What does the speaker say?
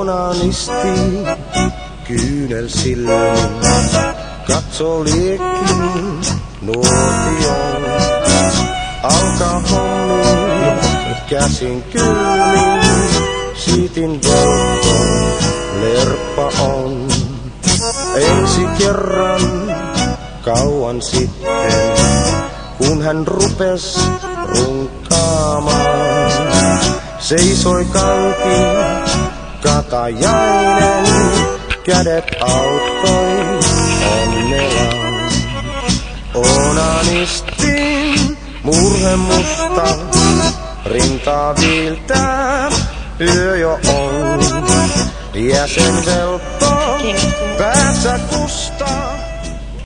onanisti kyynel silmin, katso liekkiin nuotion. Alkaa hommiin, käsin kylmin, siitin velko, lerppa on. Ensi kerran kauan sitten, kun hän rupes runkaamaan, seisoi kanki katajainen, kädet auttoi onnelaan. Onanistin murhe musta, rintaa viiltää, yö jo on. Jäsenvelto päässä kustaa.